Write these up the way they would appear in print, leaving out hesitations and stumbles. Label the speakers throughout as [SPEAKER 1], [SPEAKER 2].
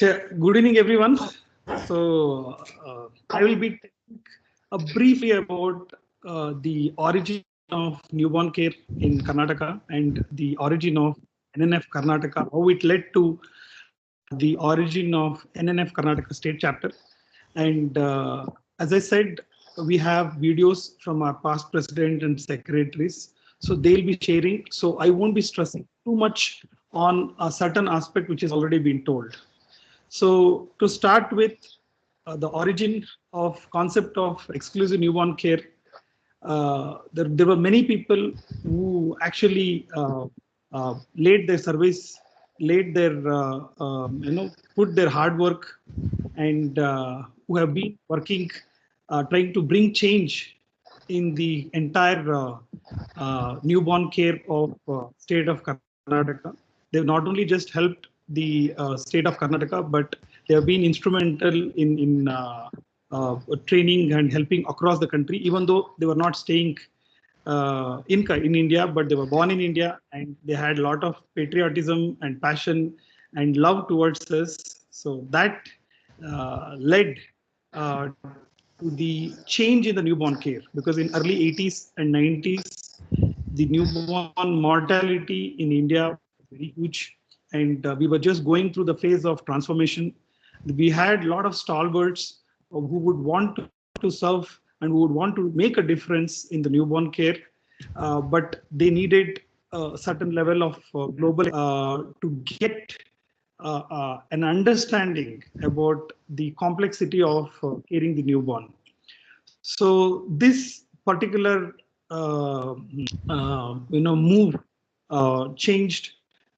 [SPEAKER 1] Good evening, everyone. I will be telling briefly about the origin of newborn care in Karnataka and the origin of NNF Karnataka, how it led to the origin of NNF Karnataka state chapter. And as I said, we have videos from our past president and secretaries. So they'll be sharing. So I won't be stressing too much on a certain aspect which has already been told. So to start with, the origin of concept of exclusive newborn care, there were many people who actually laid their service, laid their put their hard work, and who have been working, trying to bring change in the entire newborn care of state of Karnataka. They've not only just helped the state of Karnataka, but they have been instrumental in training and helping across the country, even though they were not staying in India, but they were born in India and they had a lot of patriotism and passion and love towards us. So that led to the change in the newborn care, because in early 80s and 90s, the newborn mortality in India was very huge, and we were just going through the phase of transformation. We had a lot of stalwarts who would want to serve and who would want to make a difference in the newborn care, but they needed a certain level of global to get an understanding about the complexity of caring the newborn. So this particular move changed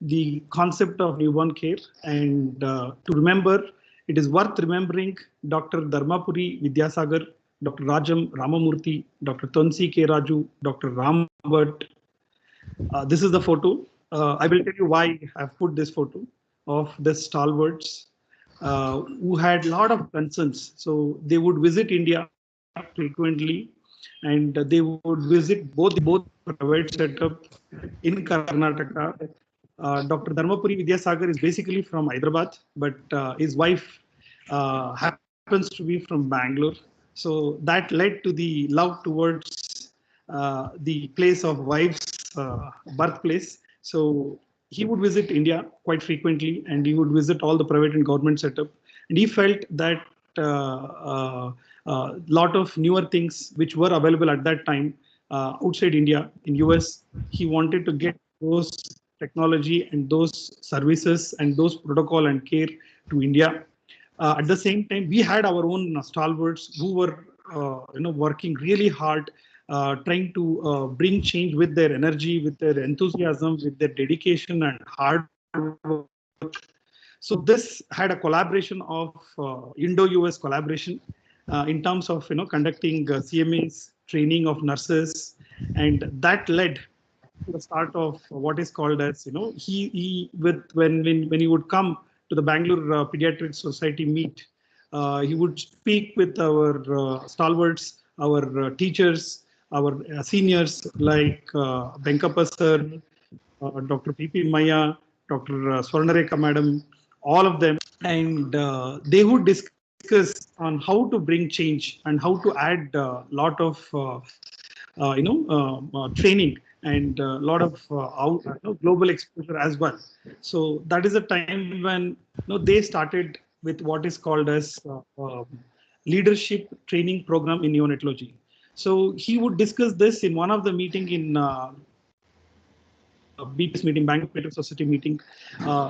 [SPEAKER 1] the concept of newborn care. And to remember, it is worth remembering Dr. Dharmapuri Vidyasagar, Dr. Rajam Ramamurthy, Dr. Tonsi K. Raju, Dr. Rambert. This is the photo. I will tell you why I've put this photo of the stalwarts who had a lot of concerns. So they would visit India frequently, and they would visit both private setup in Karnataka. Dr. Dharmapuri Vidyasagar is basically from Hyderabad, but his wife happens to be from Bangalore. So that led to the love towards the place of wife's birthplace. So he would visit India quite frequently, and he would visit all the private and government setup. And he felt that lot of newer things which were available at that time outside India, in US, he wanted to get those technology and those services and those protocol and care to India. At the same time, we had our own stalwarts who were working really hard, trying to bring change with their energy, with their enthusiasm, with their dedication and hard work. So this had a collaboration of Indo-US collaboration in terms of conducting CMAs, training of nurses, and that led to the start of what is called as when he would come to the Bangalore Pediatric Society meet, he would speak with our stalwarts, our teachers, our seniors like Venkappa sir, Dr. P.P. Maya, Dr. Swarnareka madam, all of them, and they would discuss on how to bring change and how to add a lot of training and a lot of global exposure as well. So that is a time when they started with what is called as leadership training program in neonatology. So he would discuss this in one of the meeting in BPS meeting, Bangalore Pediatric Society meeting.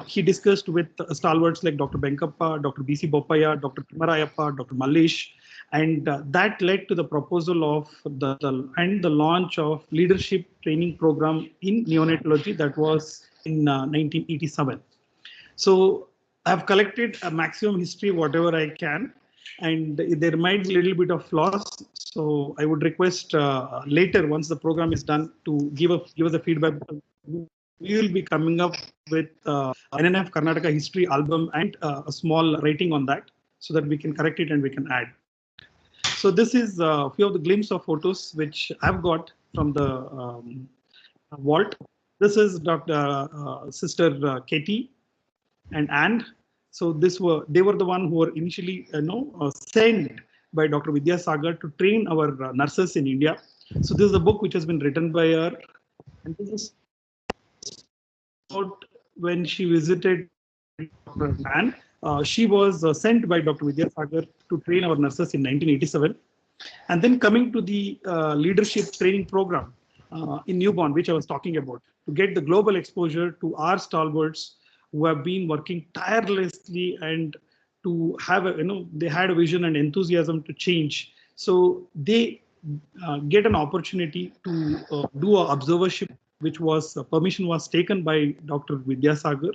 [SPEAKER 1] He discussed with stalwarts like Dr. Venkappa, Dr. B.C. Boppaya, Dr. Kimarayappa, Dr. Mallesh, and that led to the proposal of the launch of leadership training program in neonatology that was in 1987. So I've collected a maximum history, whatever I can, and there might be a little bit of flaws. So I would request later, once the program is done, to give us a feedback. We will be coming up with NNF Karnataka history album and a small writing on that, so that we can correct it and we can add. So this is a few of the glimpse of photos which I've got from the vault. This is Dr. Sister Katie and Anne. So they were the one who were initially sent by Dr. Vidyasagar to train our nurses in India. So this is a book which has been written by her, and this is about when she visited Dr. Man. She was sent by Dr. Vidyasagar to train our nurses in 1987. And then coming to the leadership training program in newborn, which I was talking about, to get the global exposure to our stalwarts who have been working tirelessly and to have they had a vision and enthusiasm to change. So they get an opportunity to do a observership, which was permission was taken by Dr. Vidyasagar.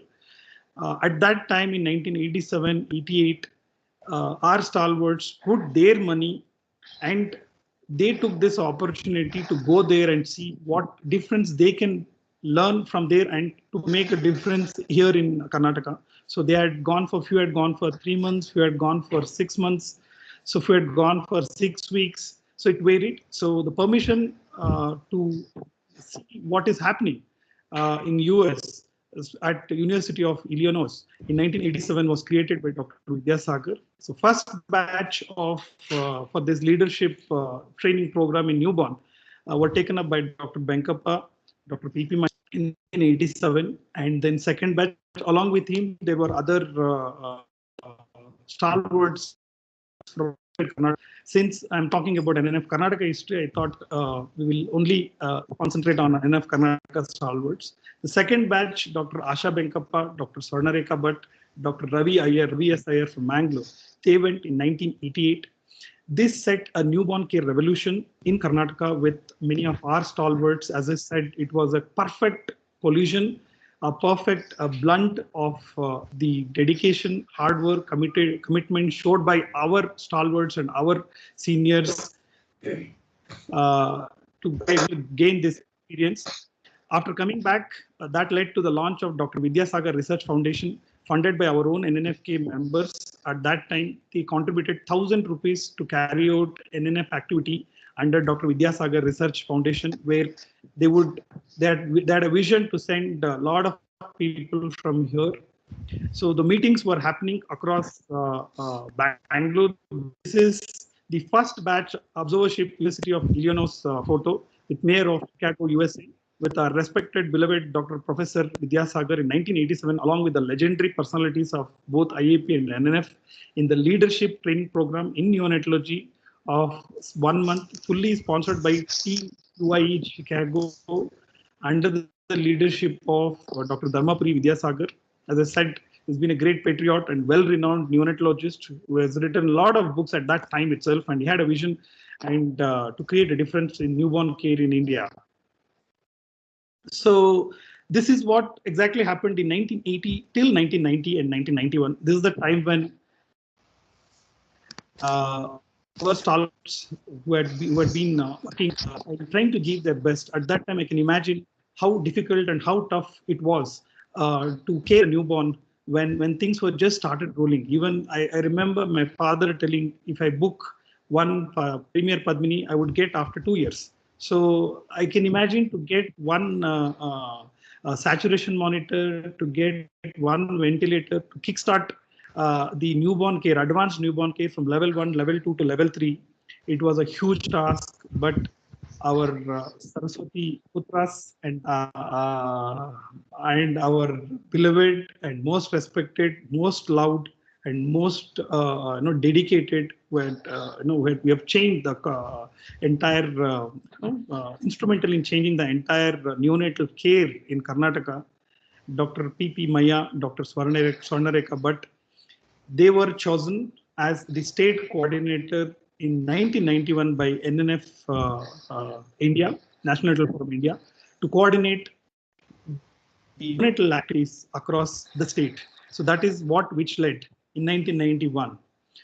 [SPEAKER 1] At that time in 1987, 88, our stalwarts put their money and they took this opportunity to go there and see what difference they can learn from there and to make a difference here in Karnataka. So they had gone for, few had gone for 3 months, few had gone for 6 months, so few had gone for 6 weeks. So it varied. So the permission to see what is happening in US at the University of Illinois in 1987 was created by Dr. Vidyasagar. So first batch of for this leadership training program in newborn were taken up by Dr. Benkappa, Dr. P.P. in 1987, and then second batch along with him there were other stalwarts from Karnataka. Since I'm talking about Nnfk Karnataka history, I thought we will only concentrate on Nnfk Karnataka stalwarts. The second batch, Dr. Asha Benkappa, Dr. Swarnareka Bhatt, Dr. Ravi S. Iyer from Mangalore, they went in 1988. This set a newborn care revolution in Karnataka with many of our stalwarts. As I said, it was a perfect collision, a perfect blunt of the dedication, hard work, commitment showed by our stalwarts and our seniors to gain this experience. After coming back, that led to the launch of Dr. Vidyasagar Research Foundation, funded by our own Nnfk members. At that time, they contributed 1,000 rupees to carry out NNF activity under Dr. Vidyasagar Research Foundation, where they had a vision to send a lot of people from here. So the meetings were happening across Bangalore. This is the first batch observership University of Illinois photo with Mayor of Chicago, USA, with our respected beloved Dr. Professor Vidyasagar in 1987, along with the legendary personalities of both IAP and NNF in the leadership training program in neonatology of 1 month, fully sponsored by Team UIE Chicago under the leadership of Dr. Dharmapuri Vidyasagar. As I said, he's been a great patriot and well-renowned neonatologist who has written a lot of books at that time itself, and he had a vision and to create a difference in newborn care in India. So this is what exactly happened in 1980 till 1990 and 1991. This is the time when our stalwarts who had been working and trying to give their best. At that time, I can imagine how difficult and how tough it was to care a newborn when things were just started rolling. Even I remember my father telling, if I book one Premier Padmini, I would get after 2 years. So I can imagine to get one saturation monitor, to get one ventilator, to kickstart the newborn care, advanced newborn care from level 1, level 2 to level 3. It was a huge task, but our Saraswati Putras and our beloved and most respected, most loved and most dedicated, we have changed the entire instrumental in changing the entire neonatal care in Karnataka. Dr. P.P. Maya, Dr. Swarnareka Bhatt, they were chosen as the state coordinator in 1991 by NNF India, National Neonatal Forum India, to coordinate the neonatal activities across the state. So that is which led in 1991.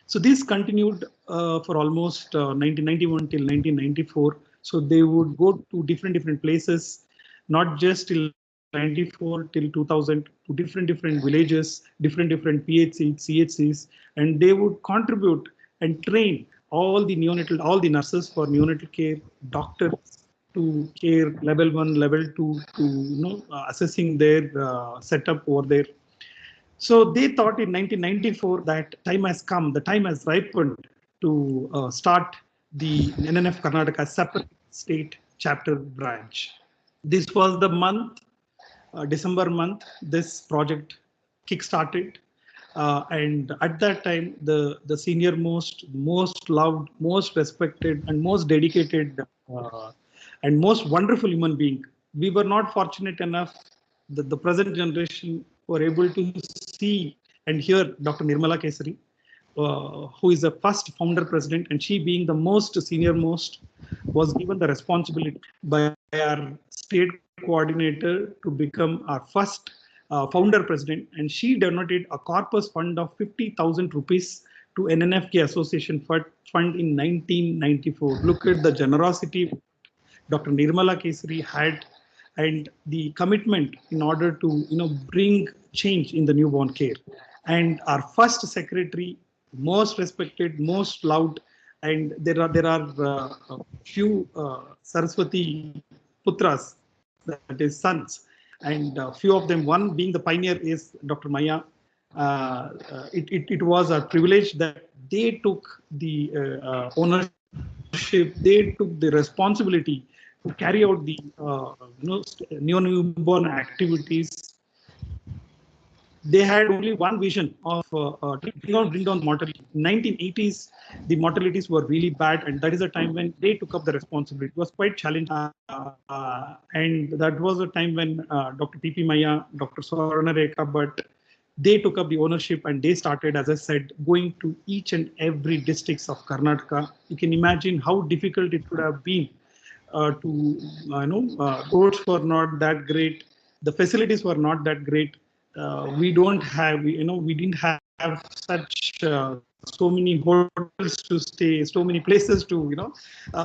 [SPEAKER 1] So this continued for almost 1991 till 1994. So they would go to different places, not just till 94 till 2000, to different villages, different PHCs, CHCs, and they would contribute and train all the nurses for neonatal care, doctors to care level 1, level 2, to assessing their setup over there. So they thought in 1994 that time has come, the time has ripened to start the NNF Karnataka separate state chapter branch. This was the month, December month, this project kick-started. And at that time, the senior most loved, most respected, and most dedicated and most wonderful human being. We were not fortunate enough that the present generation were able to see and hear Dr. Nirmala Kesari, who is the first founder president, and she being the most senior most, was given the responsibility by our state coordinator to become our first founder president, and she donated a corpus fund of 50,000 rupees to Nnfk Association Fund in 1994. Look at the generosity Dr. Nirmala Kesari had and the commitment in order to bring change in the newborn care. And our first secretary, most respected, most loved, and there are a few Saraswati Putras, that is sons, and few of them. One being the pioneer is Dr. Maya. It was a privilege that they took the ownership, they took the responsibility to carry out the newborn activities. They had only one vision of bring down mortality. 1980s, the mortalities were really bad, and that is a time when they took up the responsibility. It was quite challenging, and that was a time when Dr. P.P. Maya, Dr. Swarna Rekha, but they took up the ownership and they started, as I said, going to each and every districts of Karnataka. You can imagine how difficult it would have been to roads were not that great, the facilities were not that great. We don't have, we didn't have such so many hotels to stay, so many places to,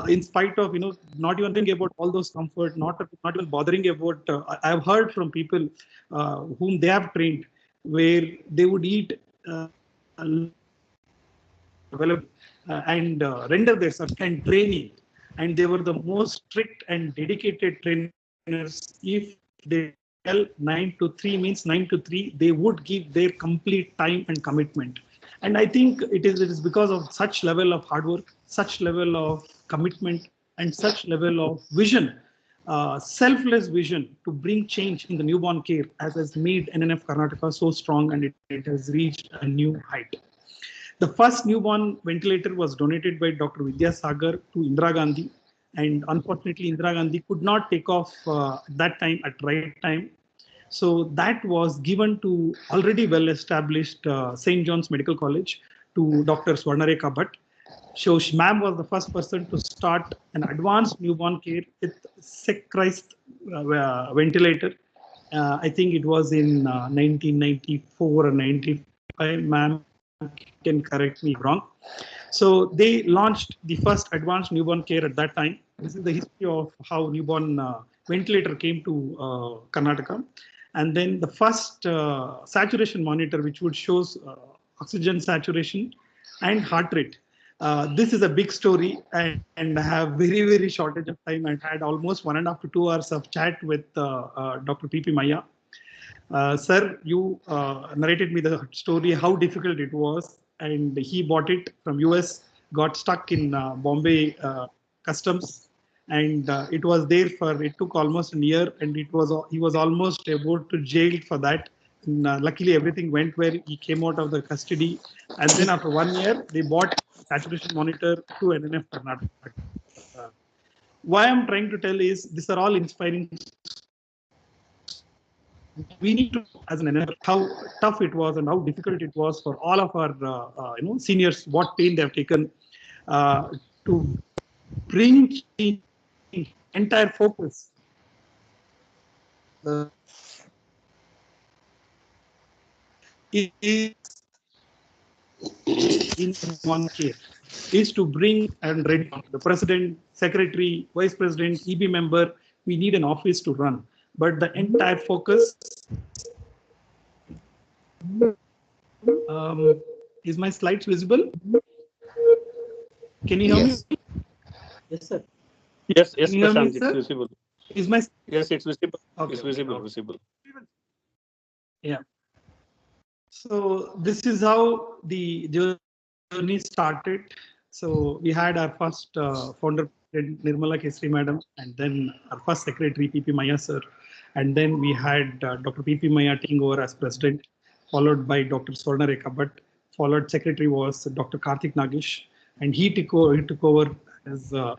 [SPEAKER 1] in spite of, not even thinking about all those comfort, not even bothering about. I've heard from people whom they have trained, where they would eat available and render their service and training. And they were the most strict and dedicated trainers. If they tell 9 to 3 means 9 to 3, they would give their complete time and commitment. And I think it is because of such level of hard work, such level of commitment, and such level of vision, selfless vision to bring change in the newborn care, as has made NNF Karnataka so strong, and it has reached a new height. The first newborn ventilator was donated by Dr. Vidya Sagar to Indira Gandhi, and unfortunately, Indira Gandhi could not take off at that time, at right time. So that was given to already well-established St. John's Medical College to Dr. Swarnarekha Bhatt. So ma'am was the first person to start an advanced newborn care with Sechrist ventilator. I think it was in 1994 or 95. Ma'am can correct me if wrong. So they launched the first advanced newborn care at that time. This is the history of how newborn ventilator came to Karnataka. And then the first saturation monitor, which would shows oxygen saturation and heart rate. This is a big story, and I have very shortage of time. I had almost 1.5 to 2 hours of chat with Dr. P.P. Maya. Sir, you narrated me the story, how difficult it was, and he bought it from US, got stuck in Bombay customs, and it was there for, it took almost a year, and he was almost about to jail for that. And, luckily, everything went well. He came out of the custody, and then after 1 year, they bought saturation monitor to NNF Karnataka. Why I'm trying to tell is these are all inspiring. We need to, as an NNF, how tough it was and how difficult it was for all of our seniors, what pain they have taken to bring entire focus. Is in one care is to bring and ready the president, secretary, vice president, EB member. We need an office to run, but the entire focus. Is my slides visible? Can you hear me?
[SPEAKER 2] Yes, sir.
[SPEAKER 3] Yes,
[SPEAKER 1] Can you hear me,
[SPEAKER 3] Prashanth, it's
[SPEAKER 1] sir?
[SPEAKER 3] visible.
[SPEAKER 1] Is my
[SPEAKER 3] Yes, it's visible.
[SPEAKER 1] okay,
[SPEAKER 3] It's visible,
[SPEAKER 1] okay.
[SPEAKER 3] visible.
[SPEAKER 1] Yeah. So this is how the journey started. So we had our first founder, Nirmala Kesri Madam, and then our first secretary, PP Maya sir. And then we had Dr. PP Maya taking over as president, followed by Dr. Swarna Rekha Bhatt. Followed secretary was Dr. Karthik Nagesh, and he took over as the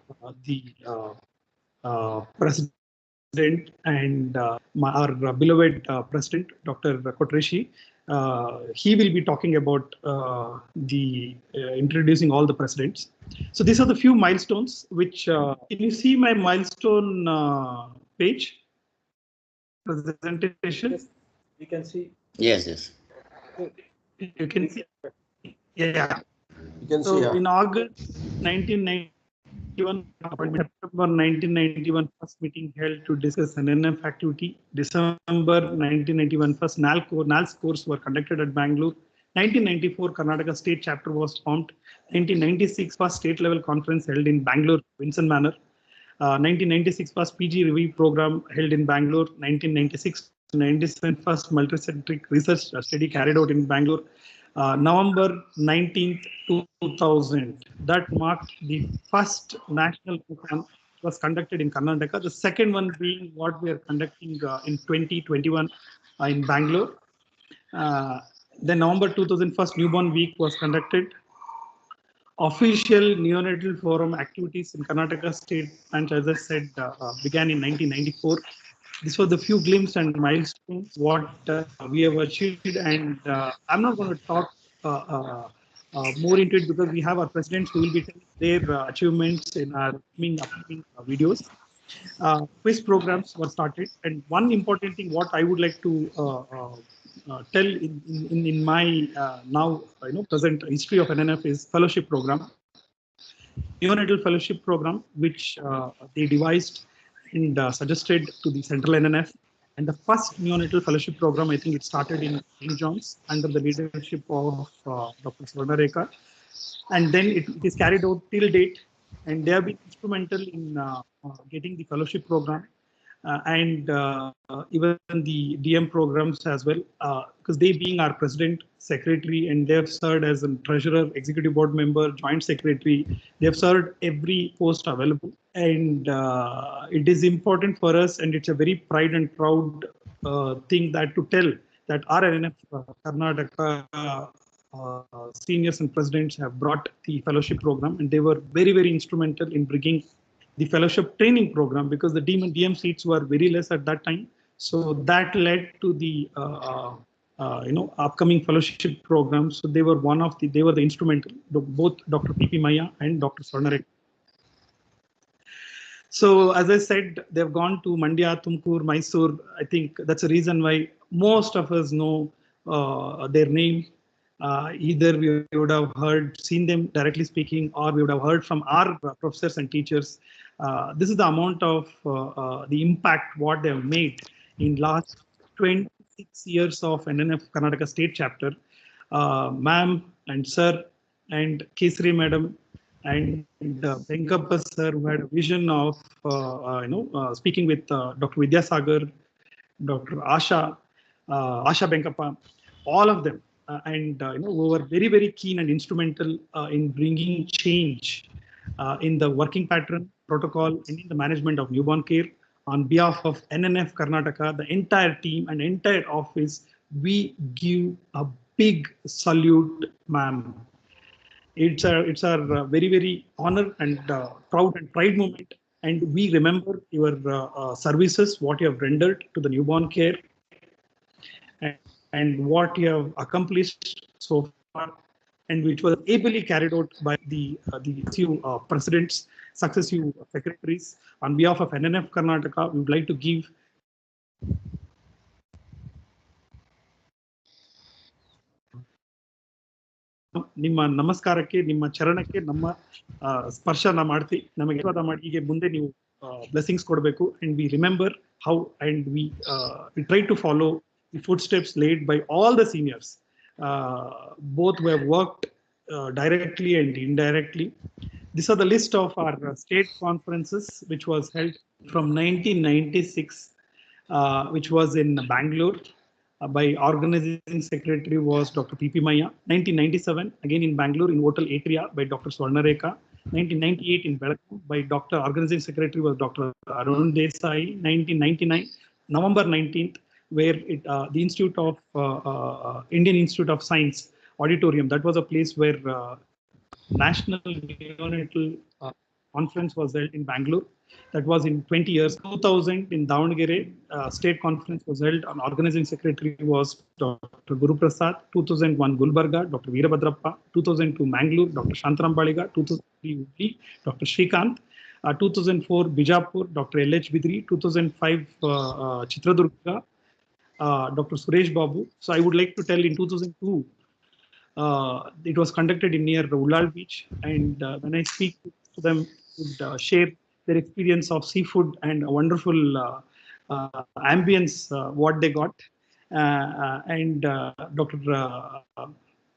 [SPEAKER 1] president, and our beloved president, Dr. Kotreshi. He will be talking about the introducing all the presidents. So these are the few milestones which can you see my milestone page presentation?
[SPEAKER 2] Yes, we can see.
[SPEAKER 3] Yes, yes.
[SPEAKER 1] You can see. Yeah.
[SPEAKER 2] You can
[SPEAKER 1] So
[SPEAKER 2] see.
[SPEAKER 1] in August 1991, September 1991, first meeting held to discuss an NF activity. December 1991, first NALS course were conducted at Bangalore. 1994, Karnataka State Chapter was formed. 1996, first state level conference held in Bangalore, Vincent Manor. 1996, first PG review program held in Bangalore. 1996 to 97, first multicentric research study carried out in Bangalore. November 19th, 2000. That marked the first national program was conducted in Karnataka. The second one being what we are conducting in 2021 in Bangalore. Then November 2000, first newborn week was conducted. Official neonatal forum activities in Karnataka state, and as I said, began in 1994. This was the few glimpses and milestones what we have achieved, and I'm not going to talk more into it because we have our presidents who will be telling their achievements in our upcoming videos. Quiz programs were started, and one important thing what I would like to tell in my now present history of NNF is fellowship program, neonatal fellowship program, which they devised and suggested to the central NNF. And the first neonatal fellowship program, I think it started in St. John's under the leadership of Dr. Swarna Rekha. And then it is carried out till date. And they have been instrumental in getting the fellowship program and even the DM programs as well, because they being our president, secretary, and they have served as a treasurer, executive board member, joint secretary. They have served every post available, and it is important for us, and it's a very pride and proud thing that to tell that our NNF Karnataka seniors and presidents have brought the fellowship program, and they were very, very instrumental in bringing the fellowship training program because the DM seats were very less at that time. So that led to the upcoming fellowship program. So they were they were the instrumental, both Dr. PP Maya and Dr. Swarna. So as I said, they've gone to Mandya, Tumkur, Mysore. I think that's the reason why most of us know their name. Either we would have seen them directly speaking, or we would have heard from our professors and teachers. This is the amount of the impact what they have made in last 26 years of NNF Karnataka State Chapter. Ma'am and sir and Kesri Madam and Venkappa sir, who had a vision of speaking with Dr. Vidyasagar, Dr. Asha Venkappa, all of them, and who were very, very keen and instrumental in bringing change in the working pattern, protocol, and in the management of newborn care. On behalf of NNF Karnataka, the entire team and entire office, we give a big salute, ma'am. It's our very, very honor and proud and pride moment. And we remember your services, what you have rendered to the newborn care, and what you have accomplished so far, and which was ably carried out by the successive presidents, successive secretaries. On behalf of NNF Karnataka, we would like to give ನಿಮ್ಮ ನಮಸ್ಕಾರಕ್ಕೆ, ನಿಮ್ಮ ಚರಣಕ್ಕೆ ನಮ್ಮ ಸ್ಪರ್ಶನ ಮಾಡ್ತಿ ನಮಗೆ ಆಶೀರ್ವಾದ ಮಾಡಿ ಹೀಗೆ ಮುಂದೆ ನೀವು ಬ್ಲೆಸ್ಸಿಂಗ್ಸ್ ಕೊಡಬೇಕು. And we remember how and we try to follow the foot steps laid by all the seniors, both who have worked directly and indirectly. These are the list of our state conferences which was held from 1996, which was in Bangalore. by organizing secretary was Dr. P.P. Maya. 1997, again in Bangalore in Hotel Atria by Dr. Swarnareka. 1998 in Belgaum by Dr. Organizing Secretary was Dr. Arun Desai. 1999, November 19th, where the Institute of Indian Institute of Science auditorium, that was a place where National Neonatal Conference was held in Bangalore. That was in 20 years. 2000 in Davangere, state conference was held. On organizing secretary was Dr. Guru Prasad. 2001 Gulbarga, Dr. Veerabhadrappa. 2002 Mangalore, Dr. Shantaram Baliga. 2003 Hubli, Dr. Srikanth. 2004 Bijapur, Dr. L.H. Bidri. 2005 Chitradurga, Dr. Suresh Babu. So I would like to tell in 2002, it was conducted in near Ullal Beach, and when I speak to them, would share their experience of seafood and a wonderful ambience what they got, and Dr.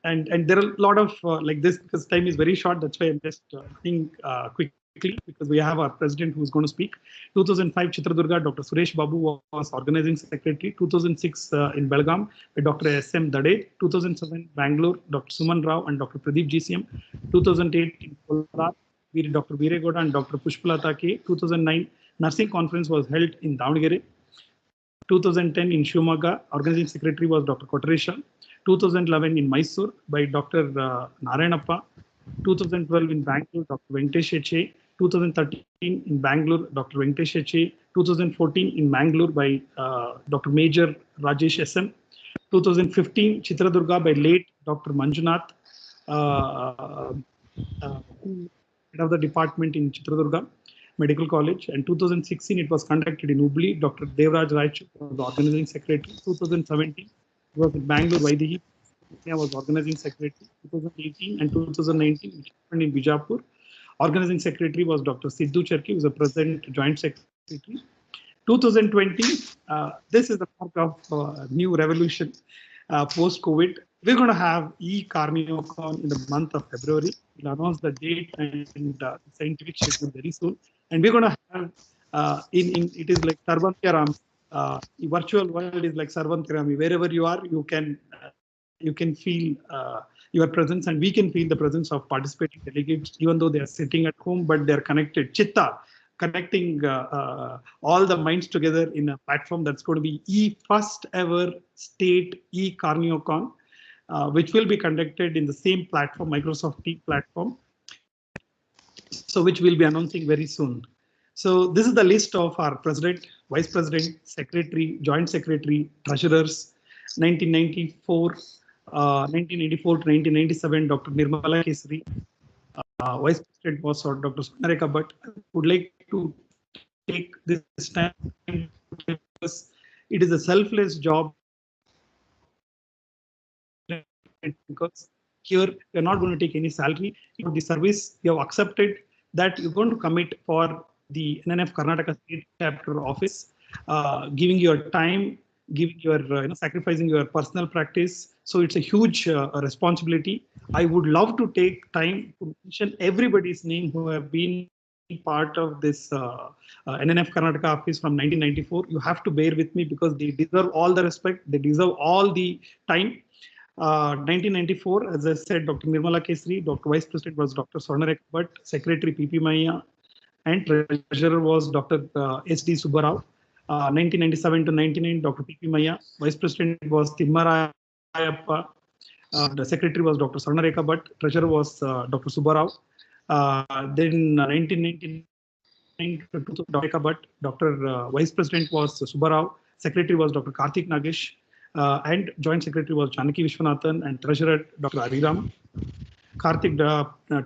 [SPEAKER 1] And there are a lot of like this, because time is very short. That's why I'm just saying quickly, because we have our president who's going to speak. 2005 Chitradurga, Dr. Suresh Babu was organizing secretary. 2006 in Belgaum by Dr. S.M. Dade. 2007 Bangalore, Dr. Suman Rao and Dr. Pradeep GCM. 2008 in Kolar, Dr. Veeregoda and Dr. Pushpalata K. 2009 nursing conference was held in Davangere. 2010 in Shumaga, organizing secretary was Dr. Kotaresha. 2011 in Mysore by Dr. Narayanappa. 2012 in Bangalore, Dr. Venkatesh H. 2013 in Bangalore, Dr. Venkatesh H. 2014 in Mangalore by Dr. Major Rajesh SM. 2015 Chitradurga by late Dr. Manjunath, head of the department in Chitradurga Medical College. And 2016 it was conducted in Hubli. Dr. Devraj Raichu was the organizing secretary. 2017 it was in Bangalore. Vaidehi was organizing secretary. 2018 and 2019 which happened in Bijapur. Organizing secretary was Dr. Sidhu Cherki, who was the present joint secretary. 2020, this is the mark of new revolution post-COVID. We're going to have e-Carniocon in the month of February. We'll announce the date and scientific schedule very soon. And we're going to have, it is like Sarvantyaram. The virtual world is like Sarvantyaram. Wherever you are, you can feel your presence, and we can feel the presence of participating delegates, even though they are sitting at home, but they're connected. Chitta, connecting all the minds together in a platform that's going to be first ever state e-Carniocon, which will be conducted in the same platform, Microsoft Teams platform, so which we'll be announcing very soon. So this is the list of our president, vice president, secretary, joint secretary, treasurers. 1994 to 1997, Dr. Nirmala Kesari. Vice President was Dr. Swarnareka, but I would like to take this time because it is a selfless job. Because here you're not going to take any salary. The service you have accepted that you're going to commit for the NNF Karnataka State Chapter Office, giving your time, giving your sacrificing your personal practice. So it's a huge responsibility. I would love to take time to mention everybody's name who have been part of this NNF Karnataka office from 1994. You have to bear with me because they deserve all the respect. They deserve all the time. 1994, as I said, Dr. Nirmala Kesari, Dr. Vice President was Dr. Swarnareka Bhatt, Secretary P.P. Maya, and Treasurer was Dr. S.D. Subbarao. 1997 to 99, Dr. P.P. Maya, Vice President was Timmarayappa, the Secretary was Dr. Swarnareka Bhatt, Treasurer was Dr. Subbarao. Then 1999 to 2000, Dr. Vice President was Subbarao, Secretary was Dr. Karthik Nagesh, and Joint Secretary was Janaki Vishwanathan, and Treasurer Dr. Hariram. Karthik,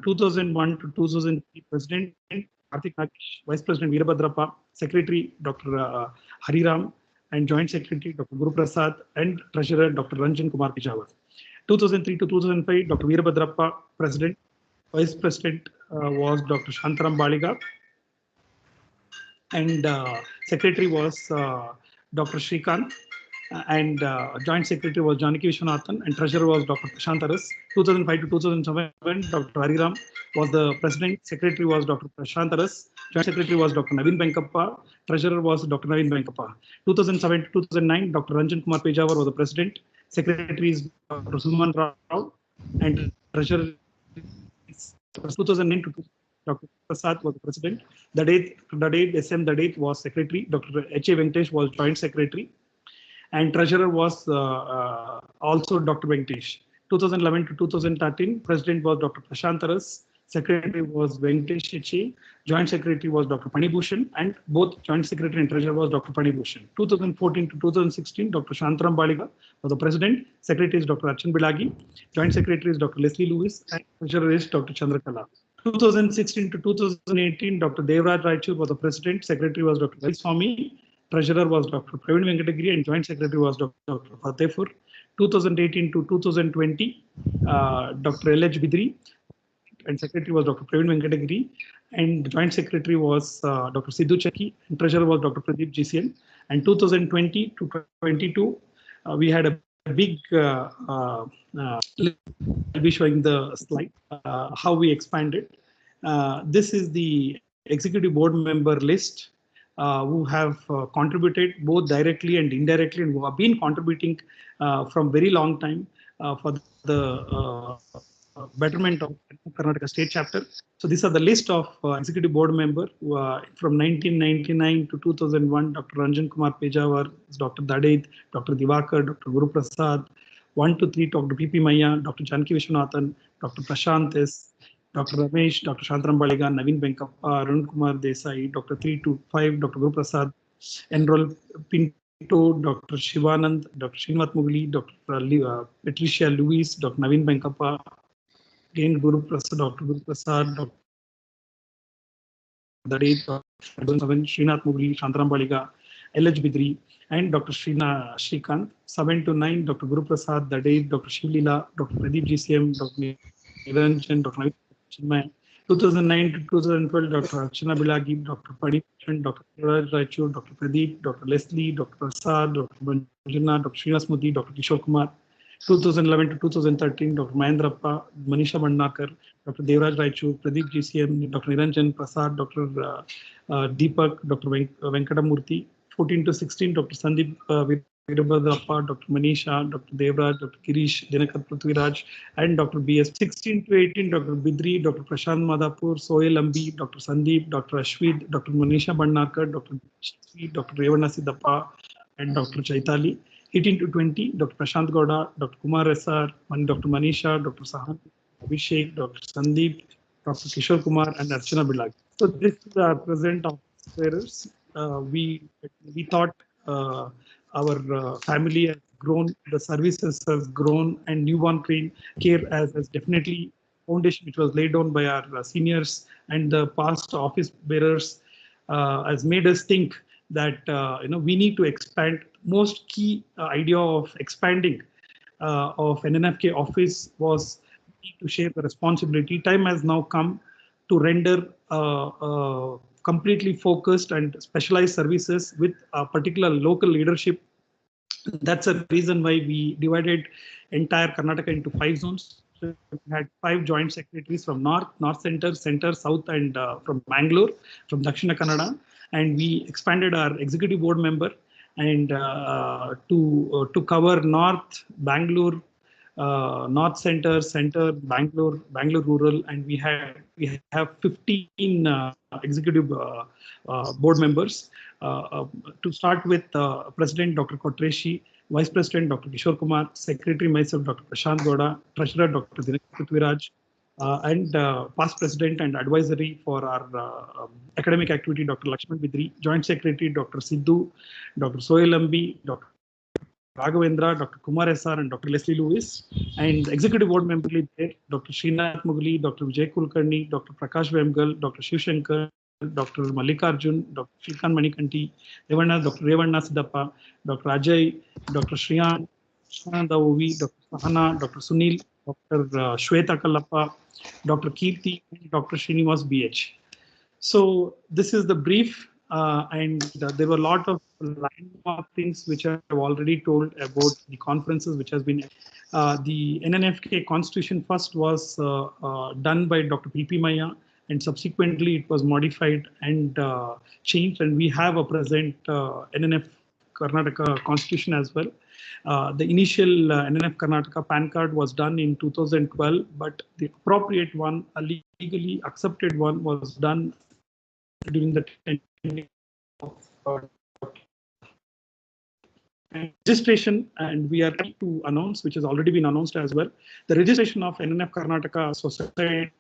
[SPEAKER 1] 2001 to 2003, President Karthik Nagesh, Vice President Veerabhadrappa, Secretary Dr. Hariram, and Joint Secretary Dr. Guru Prasad, and Treasurer Dr. Ranjan Kumar Pijawar. 2003 to 2005, Dr. Veerabhadrappa, President. Vice President was Dr. Shantaram Baliga, and Secretary was Dr. Srikanth. and Joint Secretary was Janaki Vishwanathan, and Treasurer was Dr. Prashanth Gowda. 2005 to 2007, Dr. Hariram was the President. Secretary was Dr. Prashanth Gowda. Joint Secretary was Dr. Naveen Venkappa. Treasurer was Dr. Naveen Venkappa. 2007 to 2009, Dr. Ranjan Kumar Pejawar was the President. Secretary is Dr. Suman Rao, and Treasurer is 2009 to Dr. Prasad was the President. The date was Secretary. Dr. H.A. Venkatesh was Joint Secretary, and Treasurer was also Dr. Venkatesh. 2011 to 2013, President was Dr. Prashanth Gowda. Secretary was Venkatesh H.A. Joint Secretary was Dr. Panibhushan, and both Joint Secretary and Treasurer was Dr. Panibhushan. 2014 to 2016, Dr. Shantaram Baliga was the President. Secretary is Dr. Archan Bilagi. Joint Secretary is Dr. Leslie Lewis, and Treasurer is Dr. Chandrakala. 2016 to 2018, Dr. Devraj Raichur was the President. Secretary was Dr. Vai Swami. Treasurer was Dr. Praveen Venkatagiri, and Joint Secretary was Dr. Fatehpur. 2018 to 2020, Dr. L.H. Bidri, and Secretary was Dr. Praveen Venkatagiri, and Joint Secretary was Dr. Sidhu Chakki, and Treasurer was Dr. Pradeep GCN. And 2020 to 22, we had a big, I'll be showing the slide, how we expanded. This is the executive board member list who have contributed both directly and indirectly, and who have been contributing from very long time for the betterment of Karnataka State Chapter. So these are the list of executive board member from 1999 to 2001. Dr. Ranjan Kumar Pejawar, Dr. Daded, Dr. Divakar, Dr. Guru Prasad. 1 to 3, Dr. P.P. Maya, Dr. Janaki Vishwanathan, Dr. Prashanth S., Dr. Ramesh, Dr. Shantaram Baliga, Naveen Venkappa, Arun Kumar Desai, Dr. 3 to 5, Dr. Guru Prasad, Enroll Pinto, Dr. Shivanand, Dr. Srinvat Mugli, Dr. Patricia Lewis, Dr. Naveen Venkappa, again Guru Prasad, Dr. Guru Prasad, Dr. Daded, Dr. Srinath Mugli, Shantaram Baliga, L.H. Bidri, and Dr. Shrikant. 7 to 9, Dr. Guru Prasad, Daded, Dr. Shivlila, Dr. Pradeep GCM, Dr. Niranjan, Dr. Chinmay. 2009 to 2012, Dr. Archana Bilagi, Dr. Padipushan, Dr. Devraj Raichur, Dr. Pradeep, Dr. Leslie, Dr. Prasad, Dr. Manjuna, Dr. Srinivas Modi, Dr. Kishore Kumar. 2011 to 2013, Dr. Mahendrappa, Manisha Bandakar, Dr. Devraj Raichur, Pradeep GCM, Dr. Niranjan Prasad, Dr. Deepak, Dr. Venkatamurthy. 14 to 16, Dr. Sandeep Virabhadrappa, Dr. Manisha, Dr. Devraj, Dr. Girish, Dinakar Prithviraj, and Dr. B.S. 16 to 18, Dr. Bidri, Dr. Prashant Madhapur, Sohail Ambi, Dr. Sandeep, Dr. Ashwid, Dr. Manisha Bandakar, Dr. Shri, Dr. Revana Siddhappa, and Dr. Chaitali. 18 to 20, Dr. Prashanth Gowda, Dr. Kumar S.R., Dr. Manisha, Dr. Sahan, Abhishek, Dr. Sandeep, Dr. Kishore Kumar, and Archana Bilagi. So this is the present of bearers. We thought our family has grown, the services has grown, and newborn care has definitely foundation which was laid down by our seniors and the past office bearers has made us think that we need to expand. Most key idea of expanding of an Nnfk office was to share the responsibility. Time has now come to render completely focused and specialized services with a particular local leadership. That's a reason why we divided entire Karnataka into 5 zones. So we had 5 joint secretaries from North Center, South, and from Bangalore, from Dakshina Kannada. And we expanded our executive board member and to cover North, Bangalore, North Center, Bangalore Rural, and we have 15 executive board members. To start with, President Dr. Kotreshi, Vice President Dr. Kishore Kumar, Secretary myself Dr. Prashanth Gowda, Treasurer Dr. Dinakar Prithviraj, and past President and Advisory for our academic activity Dr. Lakshman Bidri, Joint Secretary Dr. Sidhu, Dr. Sohail Ambi, Dr. Raghavendra, Dr. Kumar S.R., and Dr. Leslie Lewis, and executive board member there, Dr. Srinath Mugli, Dr. Vijay Kulkarni, Dr. Prakash Vemgal, Dr. Shiv Shankar, Dr. Mallikarjun, Dr. Shrikant Manikanti, Dr. Revana Siddhappa, Dr. Ajay, Dr. Shriyan, Shananda Ovi, Dr. Sahana, Dr. Sunil, Dr. Shweta Kallappa, Dr. Kirti, and Dr. Srinivas BH. So this is the brief and there were a lot of landmark things which I have already told about the conferences which has been. The NNFK Constitution first was done by Dr. P.P. Maya, and subsequently it was modified and changed, and we have a present NNF Karnataka Constitution as well. The initial NNF Karnataka PAN card was done in 2012, but the appropriate one, a legally accepted one, was done during the tenure of registration, and we are to announce, which has already been announced as well. The registration of NNF Karnataka Society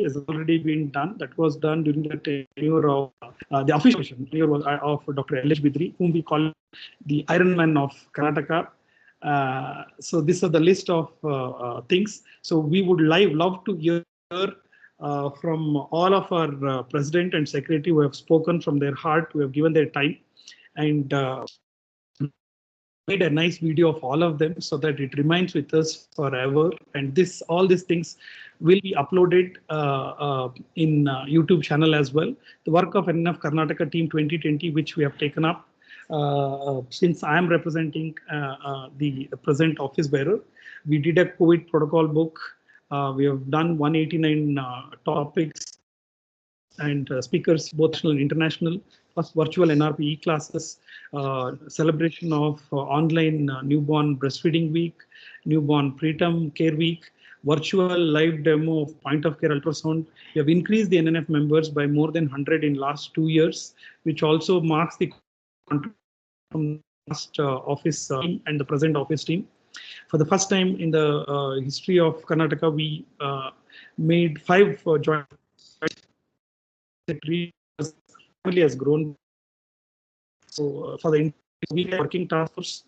[SPEAKER 1] has already been done. That was done during the tenure of the official tenure was of Dr. L.H. Bidri, whom we call the Iron Man of Karnataka. So these are the list of things. So we would love to hear from all of our president and secretary who have spoken from their heart, who have given their time, and made a nice video of all of them so that it remains with us forever. And all these things will be uploaded in YouTube channel as well. The work of NNF Karnataka Team 2020, which we have taken up since I am representing the present office bearer. We did a COVID protocol book. We have done 189 topics and speakers, both national and international, plus virtual NRP classes, celebration of online newborn breastfeeding week, newborn preterm care week, virtual live demo of point of care ultrasound. We have increased the NNF members by more than 100 in last 2 years, which also marks the contribution from the last office team and the present office team. For the first time in the history of Karnataka, we made 5 joint secretary family has grown. So for the working task force,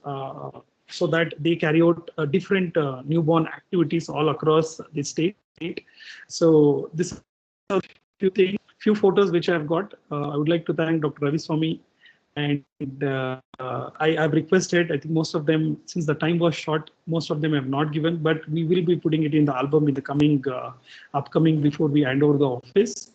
[SPEAKER 1] so that they carry out different newborn activities all across the state. So this are few photos which I've got. I would like to thank Dr. Ravi Swami, and I've requested. I think most of them, since the time was short, most of them have not given, but we will be putting it in the album in the coming upcoming before we hand over the office.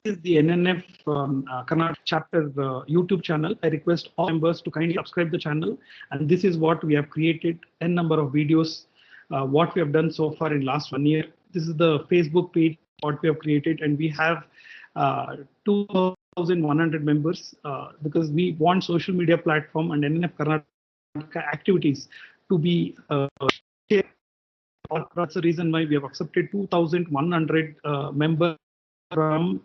[SPEAKER 1] Is the NNF Karnataka chapter YouTube channel. I request all members to kindly subscribe the channel, and this is what we have created, n number of videos, what we have done so far in last 1 year. This is the Facebook page, what we have created, and we have 2,100 members because we want social media platform and NNF Karnataka activities to be shared. That's the reason why we have accepted 2,100 members from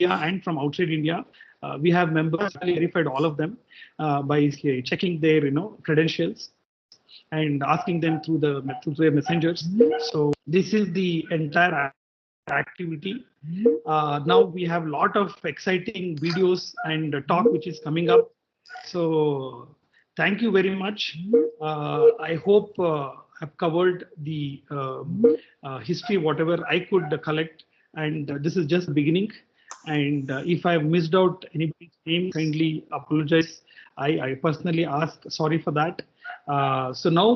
[SPEAKER 1] India and from outside India. We have members verified all of them by checking their credentials and asking them through their messengers. So this is the entire activity. Now we have a lot of exciting videos and talk which is coming up. So thank you very much. I hope I've covered the history, whatever I could collect, and this is just the beginning. And if I've missed out anybody's name, kindly apologize. I personally ask sorry for that. So now